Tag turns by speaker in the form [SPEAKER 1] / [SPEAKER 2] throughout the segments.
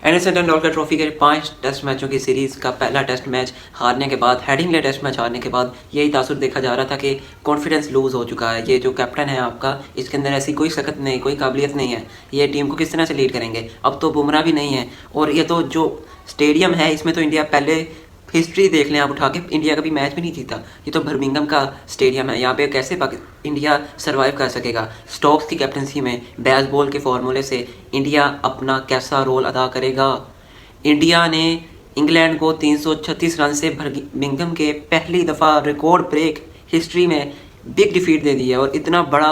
[SPEAKER 1] Anderson Tendulkar trophy के 5 test मैचों की सीरीज़ का पहला टेस्ट मैच हारने के बाद, हेडिंगले टेस्ट मैच हारने के बाद यही तासुर देखा जा रहा था कि कॉन्फिडेंस लूज़ हो चुका है। ये जो कैप्टन है आपका, इसके अंदर ऐसी कोई सकत नहीं, कोई काबिलियत नहीं है। ये टीम को किस तरह से लीड करेंगे। अब तो बुमराह भी नहीं है, और ये तो जो स्टेडियम है इसमें तो इंडिया पहले हिस्ट्री देख लें आप उठा के, इंडिया कभी मैच भी नहीं जीता। ये तो बर्मिंघम का स्टेडियम है, यहाँ पे कैसे इंडिया सरवाइव कर सकेगा। स्टोक्स की कैप्टनसी में बेसबॉल के फॉर्मूले से इंडिया अपना कैसा रोल अदा करेगा। इंडिया ने इंग्लैंड को 336 रन से बर्मिंघम के पहली दफ़ा रिकॉर्ड ब्रेक हिस्ट्री में बिग डिफीट दे दी है। और इतना बड़ा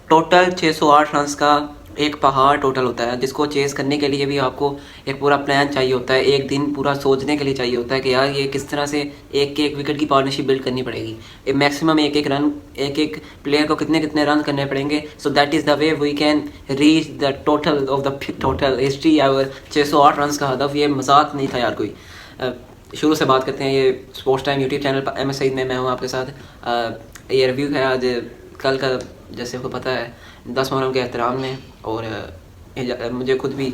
[SPEAKER 1] टोटल 608 रन का एक पहाड़ टोटल होता है, जिसको चेस करने के लिए भी आपको एक पूरा प्लान चाहिए होता है। एक दिन पूरा सोचने के लिए चाहिए होता है कि यार ये किस तरह से एक एक विकेट की पार्टनरशिप बिल्ड करनी पड़ेगी। मैक्सिमम एक एक प्लेयर को कितने रन करने पड़ेंगे। So that is the way we can reach the total of the total history. और 608 रन का हदफ, ये मजाक नहीं था यार कोई। शुरू से बात करते हैं। ये स्पोर्ट्स टाइम यूट्यूब चैनल पर MS सईद में मैं हूँ आपके साथ। ये रिव्यू है आज कल का, जैसे को पता है 10 मुहर्रम के एहतराम में, और मुझे खुद भी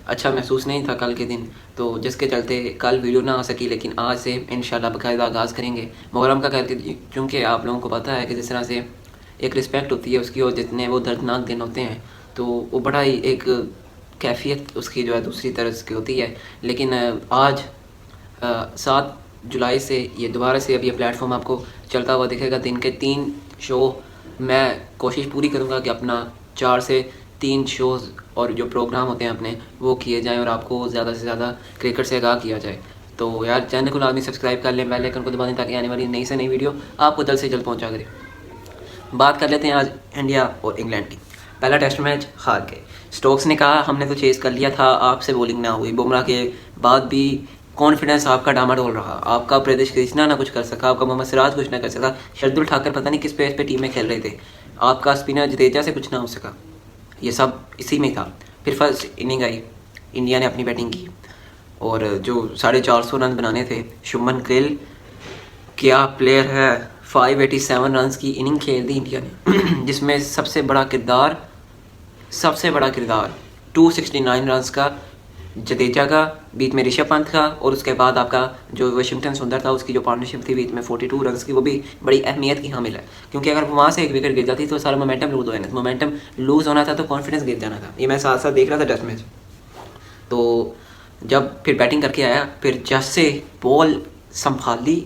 [SPEAKER 1] अच्छा महसूस नहीं था कल के दिन, तो जिसके चलते कल वीडियो ना आ सकी। लेकिन आज से इंशाल्लाह बाकायदा आगाज़ करेंगे मुहर्रम का करके, क्योंकि आप लोगों को पता है कि जिस तरह से एक रिस्पेक्ट होती है उसकी, और जितने वो दर्दनाक दिन होते हैं तो वो बड़ा ही एक कैफियत उसकी जो है दूसरी तरह की होती है। लेकिन आज 7 जुलाई से ये दोबारा से अब ये प्लेटफॉर्म आपको चलता हुआ दिखेगा। दिन के 3 शो मैं कोशिश पूरी करूँगा कि अपना 4 से 3 शोज़ और जो प्रोग्राम होते हैं अपने वो किए जाएं, और आपको ज़्यादा से ज़्यादा क्रिकेट से आगाह किया जाए। तो यार चैनल को लाजमी सब्सक्राइब कर लें, बेल आइकन को दबा दें, ताकि आने वाली नई से नई वीडियो आपको जल्द से जल्द पहुँचा करें। बात कर लेते हैं आज इंडिया और इंग्लैंड की। पहला टेस्ट मैच हार गए। स्टोक्स ने कहा हमने तो चेस कर लिया था, आपसे बॉलिंग ना हुई। बुमराह के बाद भी कॉन्फिडेंस आपका डामाडोल रहा। आपका प्रदेश कृष्णा ना कुछ कर सका, आपका मोहम्मद सिराज कुछ ना कर सका, शार्दुल ठाकर पता नहीं किस पेस पे टीम में खेल रहे थे, आपका स्पिनर जडेजा से कुछ ना हो सका। ये सब इसी में था। फिर फर्स्ट इनिंग आई, इंडिया ने अपनी बैटिंग की, और जो 450 रन बनाने थे, शुभमन गिल क्या प्लेयर है। 587 रन की इनिंग खेल दी इंडिया ने, जिसमें सबसे बड़ा किरदार 269 रन का जडेजा का, बीच में ऋषभ पंत का, और उसके बाद आपका जो वाशिंगटन सुंदर था उसकी जो पार्टनरशिप थी बीच में 42 रन की, वो भी बड़ी अहमियत की हामिल है। क्योंकि अगर वहाँ से एक विकेट गिर जाती तो सारा मोमेंटम लूज हो जाना, मोमेंटम लूज होना था तो कॉन्फिडेंस गिर जाना था। ये मैं साथ साथ देख रहा था टेस्ट मैच। तो जब फिर बैटिंग करके आया, फिर जैसे बॉल संभाली,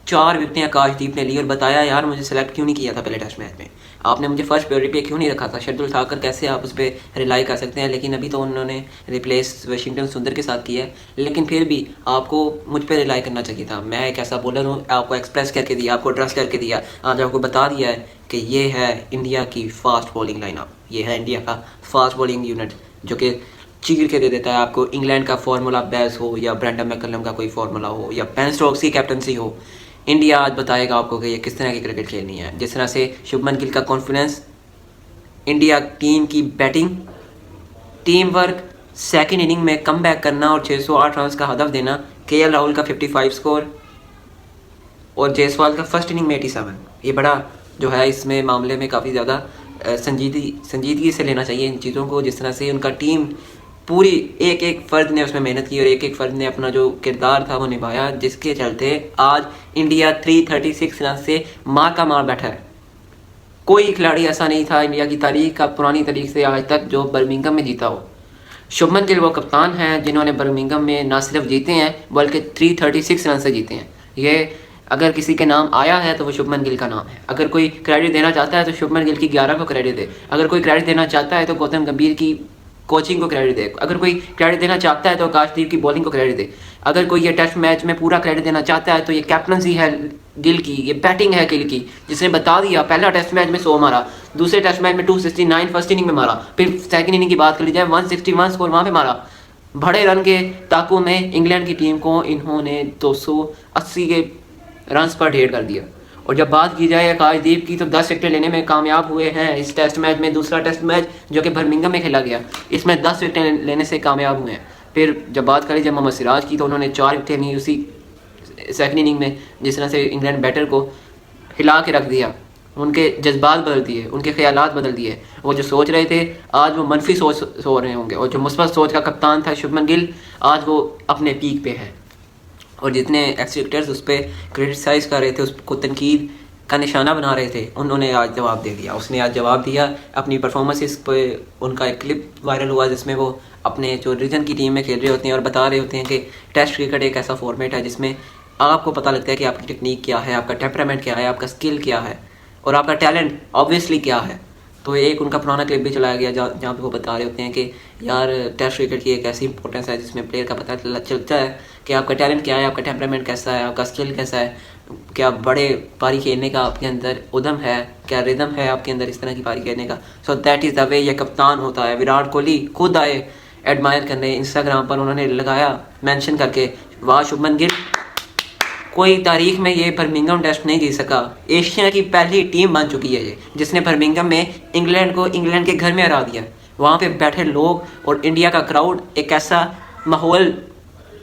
[SPEAKER 1] 4 विकेटें आकाशदीप ने ली, और बताया यार मुझे सेलेक्ट क्यों नहीं किया था पहले टेस्ट मैच में, आपने मुझे फर्स्ट प्रायोरिटी पे क्यों नहीं रखा था। शार्दुल ठाकर कैसे आप उस पर रिलाई कर सकते हैं। लेकिन अभी तो उन्होंने रिप्लेस वाशिंगटन सुंदर के साथ किया है, लेकिन फिर भी आपको मुझ पर रिलाई करना चाहिए था। मैं एक ऐसा बॉलर हूँ, आपको एक्सप्रेस करके दिया, आपको ड्रेस करके दिया, आज आपको बता दिया है कि ये है इंडिया की फास्ट बॉलिंग लाइनअप, ये है इंडिया का फास्ट बॉलिंग यूनिट, जो कि चीर के दे देता है आपको। इंग्लैंड का फार्मूला बेस हो, या ब्रेंडन मैकलम का कोई फार्मूला हो, या बेन स्टोक्स की कैप्टनसी हो, इंडिया आज बताएगा आपको कि ये किस तरह की क्रिकेट खेलनी है। जिस तरह से शुभमन गिल का कॉन्फिडेंस, इंडिया टीम की batting, team work, second inning में कम बैक करना और 608 रन का हदफ देना, KL राहुल का 55 स्कोर और जायसवाल का फर्स्ट इनिंग में 87। ये बड़ा जो है इसमें मामले में काफ़ी ज़्यादा संजीदगी से लेना चाहिए इन चीज़ों को। जिस तरह से उनका टीम पूरी एक एक फ़र्द ने उसमें मेहनत की, और एक एक फ़र्द ने अपना जो किरदार था वो निभाया, जिसके चलते आज इंडिया 336 रन से मार का मार बैठा है। कोई खिलाड़ी ऐसा नहीं था इंडिया की तारीख का, पुरानी तारीख से आज तक, जो बर्मिंघम में जीता हो। शुभमन गिल वो कप्तान हैं जिन्होंने बर्मिंघम में ना सिर्फ जीते हैं बल्कि 336 रन से जीते हैं। ये अगर किसी के नाम आया है तो वो शुभमन गिल का नाम है। अगर कोई क्रेडिट देना चाहता है तो शुभमन गिल की 11 को क्रेडिट दे। अगर कोई क्रेडिट देना चाहता है तो गौतम गंभीर की कोचिंग को क्रेडिट दे। अगर कोई क्रेडिट देना चाहता है तो आकाशदीप की बॉलिंग को क्रेडिट दे। अगर कोई ये टेस्ट मैच में पूरा क्रेडिट देना चाहता है तो ये कैप्टनसी है गिल की, ये बैटिंग है गिल की, जिसने बता दिया पहला टेस्ट मैच में 100 मारा, दूसरे टेस्ट मैच में 269 फर्स्ट इनिंग में मारा, फिर सेकंड इनिंग की बात कर ली जाए 161 स्कोर वहाँ पे मारा। बड़े रन के ताकों में इंग्लैंड की टीम को इन्होंने 280 के रन पर ढेर कर दिया। और जब बात की जाए आकाशदीप की तो 10 विकेटें लेने में कामयाब हुए हैं इस टेस्ट मैच में। दूसरा टेस्ट मैच जो कि बर्मिंघम में खेला गया, इसमें 10 विकेटें लेने से कामयाब हुए हैं। फिर जब बात करें जब मोहम्मद सिराज की तो उन्होंने 4 विकेटें ली उसी सेकंड इनिंग में, जिस तरह से इंग्लैंड बैटर को हिला के रख दिया। उनके जज्बात बदल दिए, उनके ख्यालात बदल दिए। वो जो सोच रहे थे आज वो मनफी सोच रहे होंगे, और जो मुस्बत सोच का कप्तान था शुभमन गिल आज वो अपने पीक पे है। और जितने एक्सपेक्टर्स उस पर क्रिटिसाइज़ कर रहे थे, उसको तनकीद का निशाना बना रहे थे, उन्होंने आज जवाब दे दिया। उसने आज जवाब दिया अपनी परफॉर्मेंसेस पे। उनका एक क्लिप वायरल हुआ जिसमें वो अपने जो रीजन की टीम में खेल रहे होते हैं और बता रहे होते हैं कि टेस्ट क्रिकेट एक ऐसा फॉर्मेट है जिसमें आपको पता लगता है कि आपकी टेक्निक क्या है, आपका टेम्परामेंट क्या है, आपका स्किल क्या है और आपका टैलेंट ऑब्वियसली क्या है। तो एक उनका पुराना क्लिप भी चलाया गया जहाँ पे वो बता रहे होते हैं कि यार टेस्ट क्रिकेट की एक ऐसी इंपॉर्टेंस है जिसमें प्लेयर का पता चलता है कि आपका टैलेंट क्या है, आपका टेम्परामेंट कैसा है, आपका स्किल कैसा है, क्या बड़े पारी खेलने का आपके अंदर उद्यम है, क्या रिदम है आपके अंदर इस तरह की पारी खेलने का। सो दैट इज़ द वे ये कप्तान होता है। विराट कोहली खुद आए एडमायर करने, इंस्टाग्राम पर उन्होंने लगाया मेंशन करके, वाह शुभमन गिल, कोई तारीख में ये बर्मिंघम टेस्ट नहीं जीत सका। एशिया की पहली टीम बन चुकी है ये, जिसने बर्मिंघम में इंग्लैंड को इंग्लैंड के घर में हरा दिया। वहाँ पे बैठे लोग और इंडिया का क्राउड एक ऐसा माहौल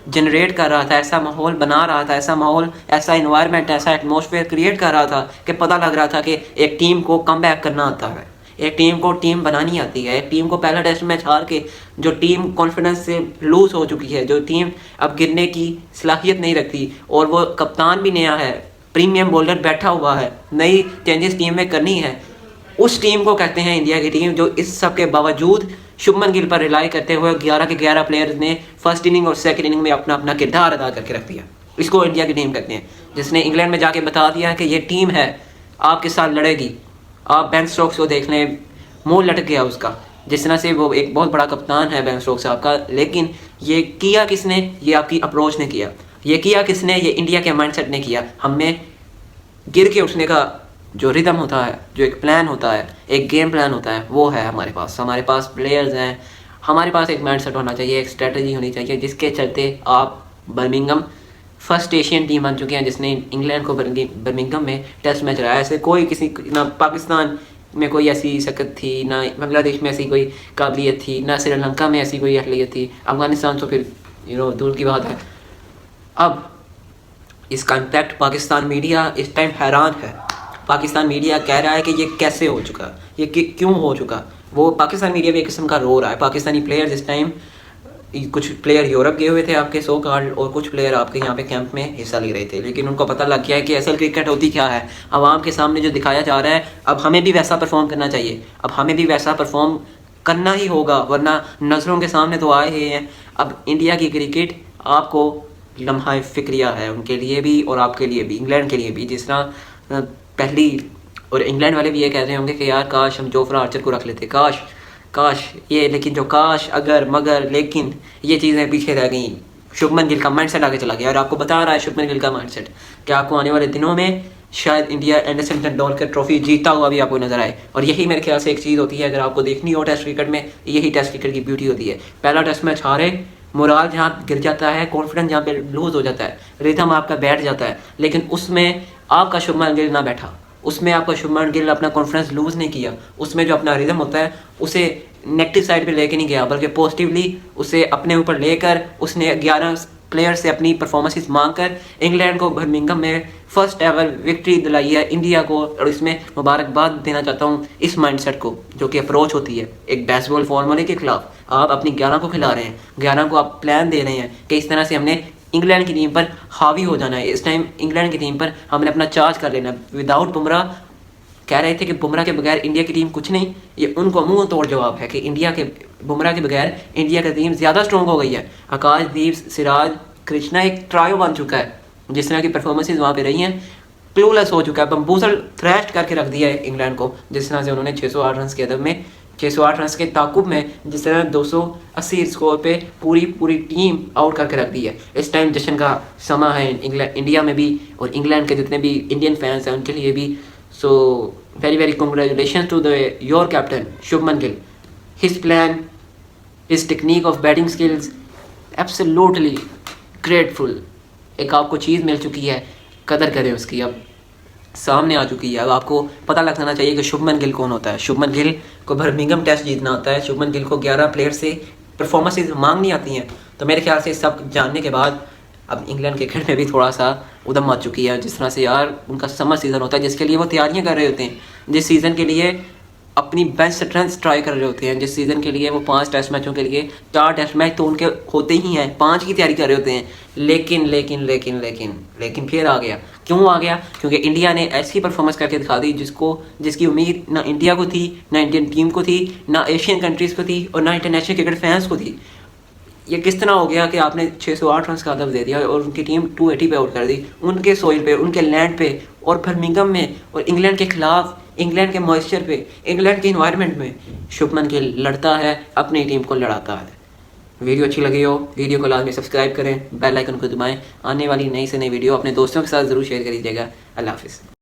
[SPEAKER 1] जनरेट कर रहा था, ऐसा माहौल बना रहा था, ऐसा माहौल, ऐसा इन्वायरमेंट, ऐसा एटमॉस्फेयर क्रिएट कर रहा था कि पता लग रहा था कि एक टीम को कम बैक करना आता है, एक टीम को टीम बनानी आती है। एक टीम को पहला टेस्ट मैच हार के जो टीम कॉन्फिडेंस से लूज हो चुकी है, जो टीम अब गिरने की सलाहियत नहीं रखती, और वो कप्तान भी नया है, प्रीमियम बॉलर बैठा हुआ है, नई चेंजेस टीम में करनी है, उस टीम को कहते हैं इंडिया की टीम। जो इस सब के बावजूद शुभमन गिल पर रिलाई करते हुए 11 के 11 प्लेयर्स ने फर्स्ट इनिंग और सेकंड इनिंग में अपना अपना किरदार अदा करके रख दिया। इसको इंडिया की टीम कहते हैं, जिसने इंग्लैंड में जाके बता दिया कि ये टीम है, आपके साथ लड़ेगी। आप बेन स्टोक्स को देख लें, मुंह लटक गया उसका, जिस तरह से वो एक बहुत बड़ा कप्तान है बेन स्टोक्स साहब का। लेकिन ये किया किसने? ये आपकी अप्रोच ने किया। ये किया किसने? ये इंडिया के माइंडसेट ने किया। हमें गिर के उठने का जो रिदम होता है, जो एक प्लान होता है, एक गेम प्लान होता है, वो है हमारे पास। हमारे पास प्लेयर्स हैं, हमारे पास एक माइंडसेट होना चाहिए, एक स्ट्रेटजी होनी चाहिए, जिसके चलते आप बर्मिंघम फर्स्ट एशियन टीम बन चुके हैं जिसने इंग्लैंड को बर्मिंघम में टेस्ट मैच रहा है। ऐसे कोई किसी ना पाकिस्तान में कोई ऐसी सकत थी, ना बांग्लादेश में ऐसी कोई काबिलियत थी, ना श्रीलंका में ऐसी कोई अहलियत थी, अफगानिस्तान तो फिर दूर की बात है। अब इसका इम्पैक्ट पाकिस्तान मीडिया इस टाइम हैरान है। पाकिस्तान मीडिया कह रहा है कि ये कैसे हो चुका, ये क्यों हो चुका। वो पाकिस्तान मीडिया भी एक किस्म का रो रहा है। पाकिस्तानी प्लेयर्स इस टाइम, कुछ प्लेयर यूरोप गए हुए थे आपके सो कॉल्ड, और कुछ प्लेयर आपके यहाँ पे कैंप में हिस्सा ले रहे थे, लेकिन उनको पता लग गया है कि असल क्रिकेट होती क्या है। आवाम के सामने जो दिखाया जा रहा है, अब हमें भी वैसा परफॉर्म करना चाहिए, अब हमें भी वैसा परफॉर्म करना ही होगा, वरना नज़रों के सामने तो आए ही हैं। अब इंडिया की क्रिकेट आपको लम्हा फिक्रिया है, उनके लिए भी और आपके लिए भी, इंग्लैंड के लिए भी। जिस तरह पहली, और इंग्लैंड वाले भी ये कह रहे होंगे कि यार काश हम जोफ्रा आर्चर को रख लेते, काश काश ये, लेकिन जो काश, अगर, मगर, लेकिन, ये चीज़ें पीछे रह गई। शुभमन गिल का माइंडसेट आगे चला गया, और आपको बता रहा है शुभमन गिल का माइंडसेट कि आपको आने वाले दिनों में शायद इंडिया एंडरसन टेंडुलकर ट्रॉफी जीतता हुआ भी आपको नजर आए। और यही मेरे ख्याल से एक चीज़ होती है, अगर आपको देखनी हो टेस्ट क्रिकेट में, यही टेस्ट क्रिकेट की ब्यूटी होती है। पहला टेस्ट मैच हारे, मोराल जहाँ गिर जाता है, कॉन्फिडेंस जहाँ पे लूज हो जाता है, रिदम आपका बैठ जाता है, लेकिन उसमें आपका शुभमन गिल ना बैठा, उसमें आपका शुभमन गिल अपना कॉन्फिडेंस लूज़ नहीं किया, उसमें जो अपना रिदम होता है उसे नेगेटिव साइड पे लेके नहीं गया, बल्कि पॉजिटिवली उसे अपने ऊपर लेकर उसने 11 प्लेयर से अपनी परफॉर्मेंसेस मांगकर इंग्लैंड को बर्मिंघम में फर्स्ट एवर विक्ट्री दिलाई है इंडिया को। और इसमें मुबारकबाद देना चाहता हूँ इस माइंडसेट को, जो कि अप्रोच होती है एक बेसबॉल फॉर्मूले के खिलाफ। आप अपनी 11 को खिला रहे हैं, 11 को आप प्लान दे रहे हैं कि इस तरह से हमने इंग्लैंड की टीम पर हावी हो जाना है। इस टाइम इंग्लैंड की टीम पर हमने अपना चार्ज कर लेना है। विदाउट बुमराह, कह रहे थे कि बुमराह के बगैर इंडिया की टीम कुछ नहीं, ये उनको मुंह तोड़ जवाब है कि इंडिया के बुमराह के बगैर इंडिया की टीम ज़्यादा स्ट्रॉन्ग हो गई है। आकाशदीप, सिराज, कृष्णा एक ट्रायो बन चुका है। जिस तरह की परफॉर्मेंसेज वहाँ पे रही हैं, क्लूलेस हो चुका है, बम्बूसल थ्रैश करके रख दिया है इंग्लैंड को। जिस तरह से उन्होंने 608 रन के अदब में, 608 रन के ताकुब में, जिस तरह 280 स्कोर पे पूरी टीम आउट करके रख दी है। इस टाइम जश्न का समा है इंडिया में भी, और इंग्लैंड के जितने भी इंडियन फैंस हैं उनके लिए भी। सो very congratulations to your captain Shubman Gill. His plan, his technique of batting skills, absolutely grateful. एक आपको चीज़ मिल चुकी है, कदर करें उसकी, अब सामने आ चुकी है। अब आपको पता लग जाना चाहिए कि शुभमन गिल कौन होता है। शुभमन गिल को बर्मिंघम टेस्ट जीतना होता है। शुभमन गिल को 11 प्लेयर से परफॉर्मेंसेज मांगनी आती हैं। तो मेरे ख्याल से सब जानने के बाद अब इंग्लैंड क्रिकेट में भी थोड़ा सा उधम मच चुकी है, जिस तरह से यार उनका समर सीज़न होता है जिसके लिए वो तैयारियां कर रहे होते हैं, जिस सीज़न के लिए अपनी बेस्ट स्ट्रेंथ ट्राई कर रहे होते हैं, जिस सीज़न के लिए वो 5 टेस्ट मैचों के लिए 4 टेस्ट मैच तो उनके होते ही हैं, 5 की तैयारी कर रहे होते हैं। लेकिन फिर आ गया। क्यों आ गया? क्योंकि इंडिया ने ऐसी परफॉर्मेंस करके दिखा दी जिसकी उम्मीद ना इंडिया को थी, ना इंडियन टीम को थी, ना एशियन कंट्रीज़ को थी और ना इंटरनेशनल क्रिकेट फैंस को थी। ये किस तरह हो गया कि आपने 608 रन का हदफ दे दिया और उनकी टीम 280 पे आउट कर दी, उनके सोइल पे, उनके लैंड पे और बर्मिंघम में, और इंग्लैंड के खिलाफ, इंग्लैंड के मॉइस्चर पे, इंग्लैंड के इन्वायरमेंट में शुभमन गिल लड़ता है, अपनी टीम को लड़ाता है। वीडियो अच्छी लगी हो, वीडियो को लाजमी सब्सक्राइब करें, बेल आइकन को दबाएं। आने वाली नई से नई वीडियो अपने दोस्तों के साथ ज़रूर शेयर करिएगा। अल्लाह हाफिज़।